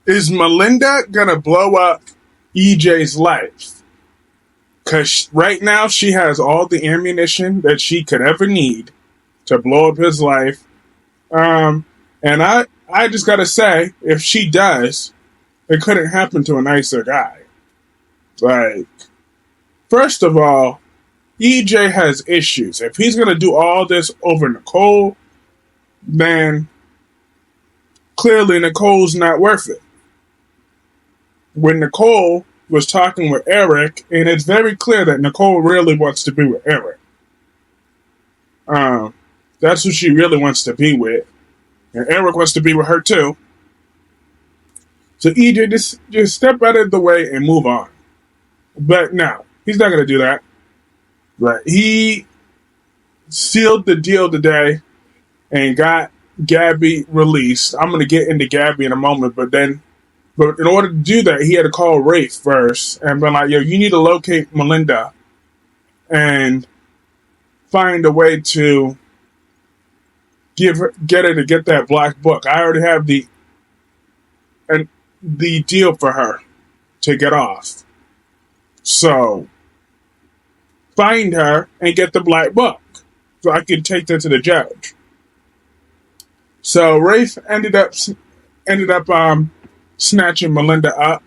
Is Melinda gonna blow up EJ's life? Because right now she has all the ammunition that she could ever need to blow up his life. And I just gotta say, if she does, it couldn't happen to a nicer guy. Like, first of all, EJ has issues. If he's gonna do all this over Nicole, then clearly Nicole's not worth it. When Nicole was talking with Eric, and it's very clear that Nicole really wants to be with Eric. That's who she really wants to be with. And Eric wants to be with her too. So EJ, just step out of the way and move on. But no, he's not going to do that. But he sealed the deal today and got Gabby released. I'm going to get into Gabby in a moment, but in order to do that, he had to call Rafe first and be like, yo, you need to locate Melinda and find a way to get her to get that black book. I already have the deal for her to get off. So find her and get the black book so I can take that to the judge. So Rafe ended up snatching Melinda up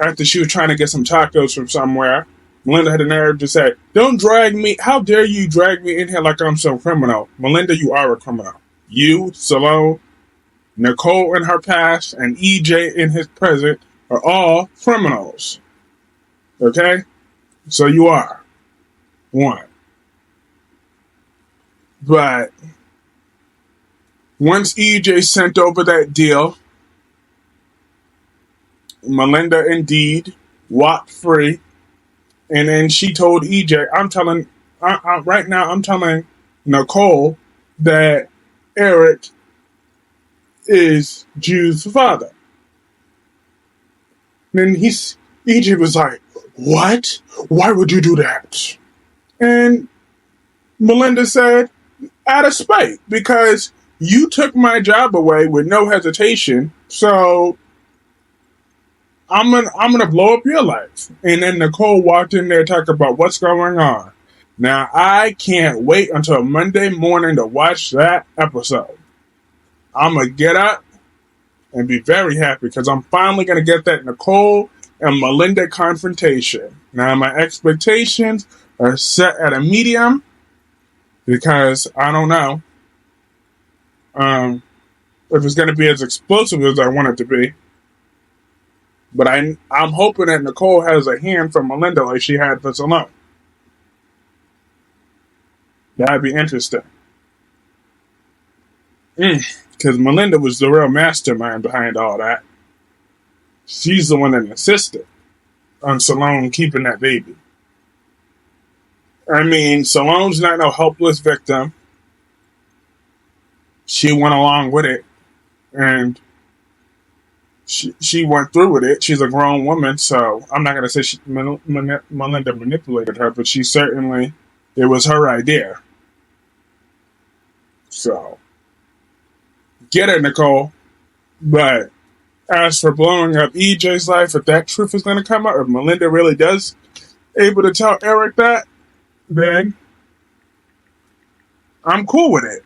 after she was trying to get some tacos from somewhere. Melinda had the nerve to say, don't drag me. How dare you drag me in here like I'm some criminal? Melinda, you are a criminal. You, Salone, Nicole in her past, and EJ in his present are all criminals. Okay? So you are. One. But once EJ sent over that deal, Melinda indeed walked free. And then she told EJ, right now I'm telling Nicole that Eric is Jude's father. And then EJ was like, what? Why would you do that? And Melinda said, out of spite, because you took my job away with no hesitation, so I'm gonna blow up your life. And then Nicole walked in there talking about what's going on. Now I can't wait until Monday morning to watch that episode. I'm gonna get up and be very happy because I'm finally gonna get that Nicole and Melinda confrontation. Now my expectations are set at a medium because I don't know if it's gonna be as explosive as I want it to be. But I'm hoping that Nicole has a hand for Melinda like she had for Salone. That'd be interesting. Because Melinda was the real mastermind behind all that. She's the one that insisted on Salone keeping that baby. I mean, Salone's not no helpless victim. She went along with it. And she went through with it. She's a grown woman, so I'm not going to say Melinda manipulated her, but it was her idea. So, get it, Nicole. But as for blowing up EJ's life, if that truth is going to come out, if Melinda really does able to tell Eric that, then I'm cool with it,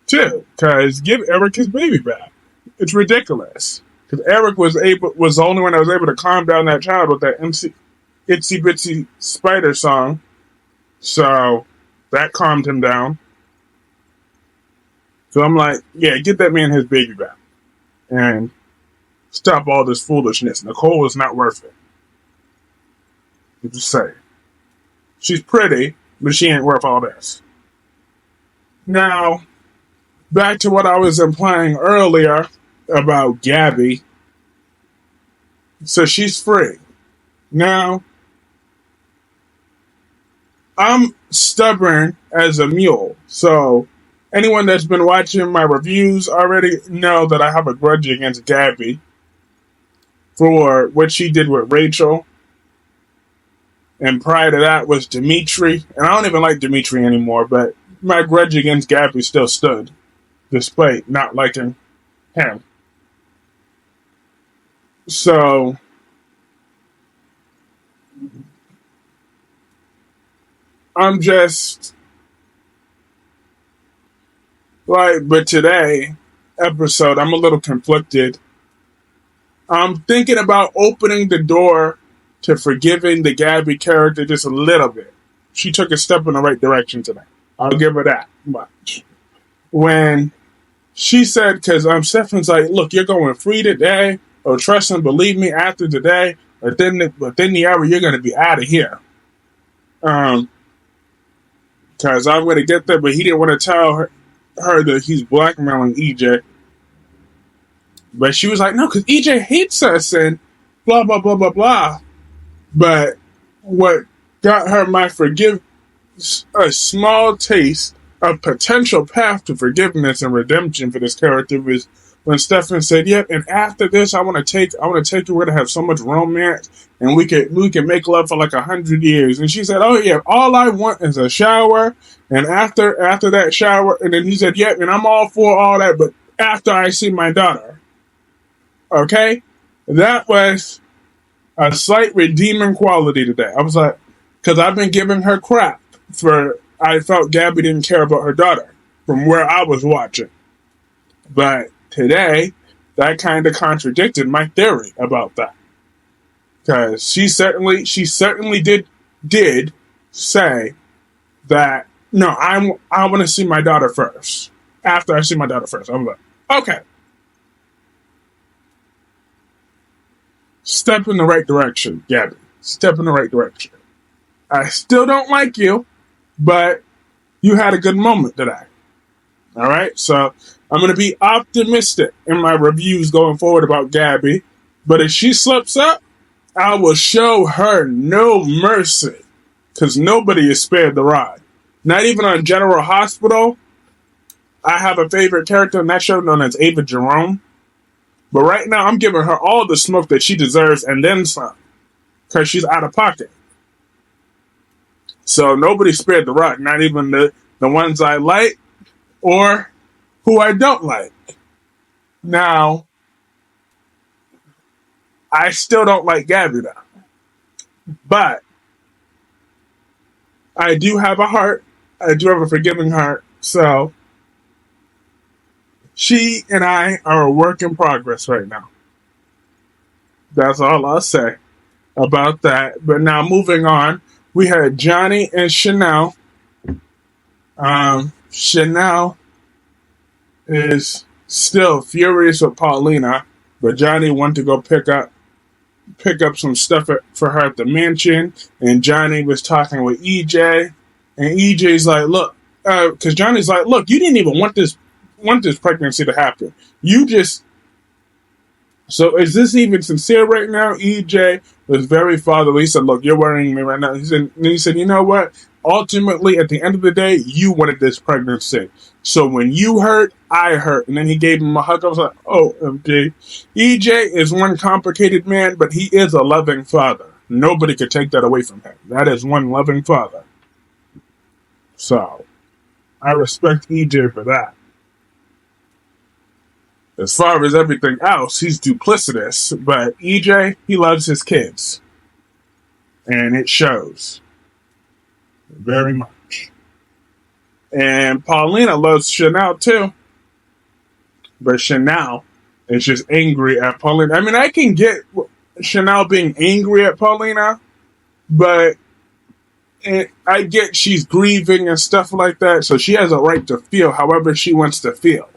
too. Because give Eric his baby back. It's ridiculous. Because Eric was the only one that was able to calm down that child with that Itsy Bitsy Spider song. So that calmed him down. So I'm like, yeah, get that man his baby back. And stop all this foolishness. Nicole is not worth it. I'm just saying. She's pretty, but she ain't worth all this. Now, back to what I was implying earlier about Gabby. So she's free. Now, I'm stubborn as a mule. So anyone that's been watching my reviews already know that I have a grudge against Gabby for what she did with Rachel. And prior to that was Dimitri. And I don't even like Dimitri anymore, but my grudge against Gabby still stood, despite not liking him. So I'm just like, but today episode, I'm a little conflicted. I'm thinking about opening the door to forgiving the Gabby character just a little bit. She took a step in the right direction today. I'll give her that much. When she said, because Stephanie's like, look, you're going free today, or trust and believe me after today, within the hour, you're going to be out of here. Because I'm going to get there, but he didn't want to tell her that he's blackmailing EJ. But she was like, no, because EJ hates us and blah, blah, blah, blah, blah. But what got her my a small taste of potential path to forgiveness and redemption for this character was when Stefan said, "Yep, and after this, I want to take you. We're gonna have so much romance, and we can make love for like 100 years." And she said, "Oh yeah, all I want is a shower, and after that shower," and then he said, "Yep, and I'm all for all that, but after I see my daughter." Okay, that was a slight redeeming quality today. I was like, because I've been giving her crap for I felt Gabby didn't care about her daughter from where I was watching. But today, that kind of contradicted my theory about that. Because she certainly did say that no, I want to see my daughter first. After I see my daughter first, I'm like, okay, step in the right direction, Gabby. Step in the right direction. I still don't like you, but you had a good moment today. All right, so I'm going to be optimistic in my reviews going forward about Gabby. But if she slips up, I will show her no mercy. Because nobody is spared the rod. Not even on General Hospital. I have a favorite character in that show known as Ava Jerome. But right now, I'm giving her all the smoke that she deserves and then some. Because she's out of pocket. So nobody spared the rod. Not even the ones I like or who I don't like. Now, I still don't like Gabby though. But I do have a heart. I do have a forgiving heart. So she and I are a work in progress right now. That's all I'll say about that. But now moving on, we had Johnny and Chanel. Chanel is still furious with Paulina, but Johnny wanted to go pick up some stuff for her at the mansion, and Johnny was talking with EJ, and EJ's like, look, because Johnny's like, look, you didn't even want this pregnancy to happen. You just so is this even sincere right now? EJ was very fatherly. He said, look, you're worrying me right now. He said, you know what? Ultimately, at the end of the day, you wanted this pregnancy. So when you hurt, I hurt. And then he gave him a hug. I was like, oh, MJ. EJ is one complicated man, but he is a loving father. Nobody could take that away from him. That is one loving father. So I respect EJ for that. As far as everything else, he's duplicitous, but EJ, he loves his kids. And it shows. Very much. And Paulina loves Chanel too. But Chanel is just angry at Paulina. I mean, I can get Chanel being angry at Paulina, but I get she's grieving and stuff like that, so she has a right to feel however she wants to feel.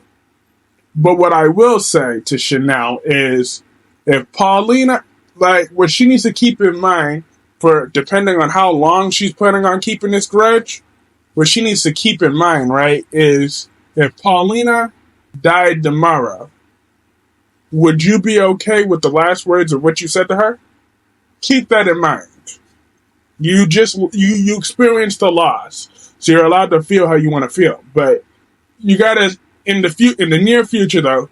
But what I will say to Chanel is if Paulina, like, what she needs to keep in mind for depending on how long she's planning on keeping this grudge, what she needs to keep in mind, right, is if Paulina died tomorrow, would you be okay with the last words of what you said to her? Keep that in mind. You experienced a loss, so you're allowed to feel how you want to feel. But you gotta in the near future though,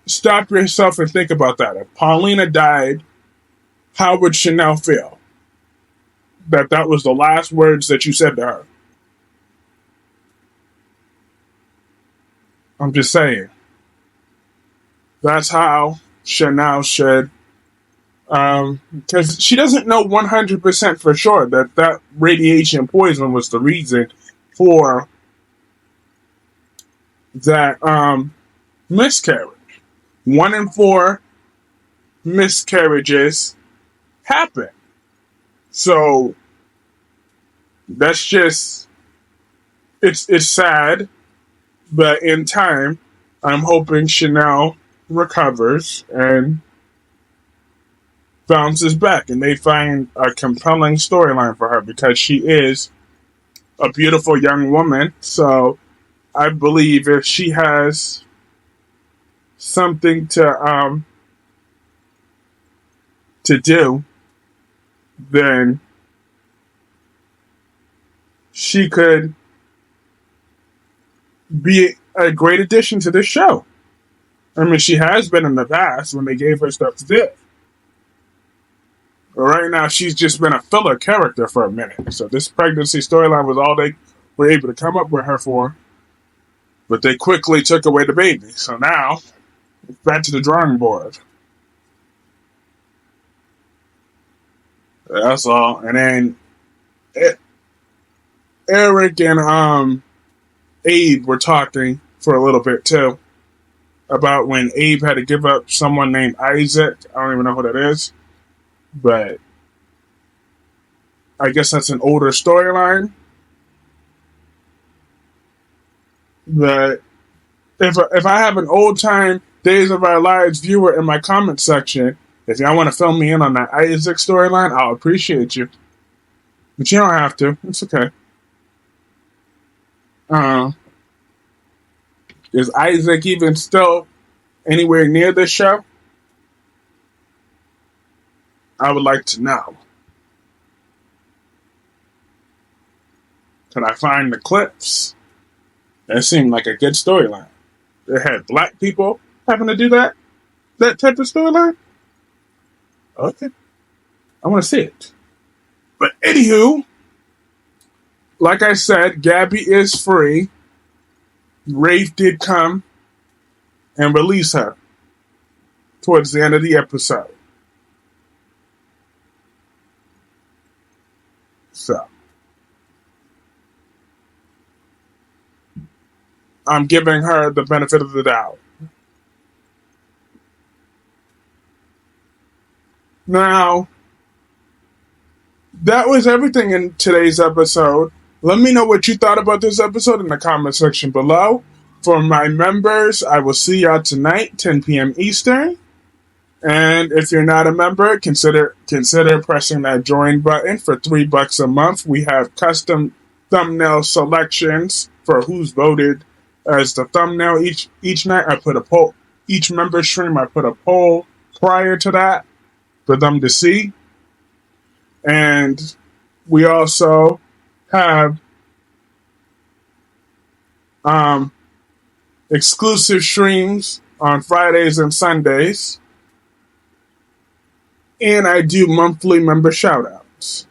stop yourself and think about that. If Paulina died, how would Chanel feel? That was the last words that you said to her. I'm just saying. That's how Chanel should Because she doesn't know 100% for sure that that radiation poison was the reason for that miscarriage. 1 in 4 miscarriages happen. So that's just it's sad, but in time, I'm hoping Chanel recovers and bounces back, and they find a compelling storyline for her because she is a beautiful young woman. So I believe if she has something to do, then she could be a great addition to this show. I mean, she has been in the past when they gave her stuff to do. But right now, she's just been a filler character for a minute. So this pregnancy storyline was all they were able to come up with her for. But they quickly took away the baby. So now, back to the drawing board. That's all. And then Eric and Abe were talking for a little bit too about when Abe had to give up someone named Isaac. I don't even know who that is, but I guess that's an older storyline. But if I have an old time Days of Our Lives viewer in my comment section, if y'all want to fill me in on that Isaac storyline, I'll appreciate you. But you don't have to. It's okay. Is Isaac even still anywhere near this show? I would like to know. Can I find the clips? That seemed like a good storyline. They had black people having to do that type of storyline? Okay. I want to see it. But anywho, like I said, Gabby is free. Rafe did come and release her towards the end of the episode. So, I'm giving her the benefit of the doubt. Now, that was everything in today's episode. Let me know what you thought about this episode in the comment section below. For my members, I will see y'all tonight, 10 p.m. Eastern. And if you're not a member, consider pressing that join button for $3 a month. We have custom thumbnail selections for who's voted as the thumbnail each night. I put a poll. Each member stream, I put a poll prior to that for them to see. And we also have exclusive streams on Fridays and Sundays. And I do monthly member shoutouts.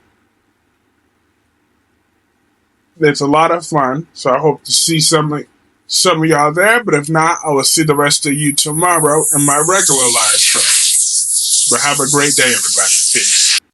It's a lot of fun, so I hope to see some of y'all there. But if not, I will see the rest of you tomorrow in my regular live show. But have a great day, everybody.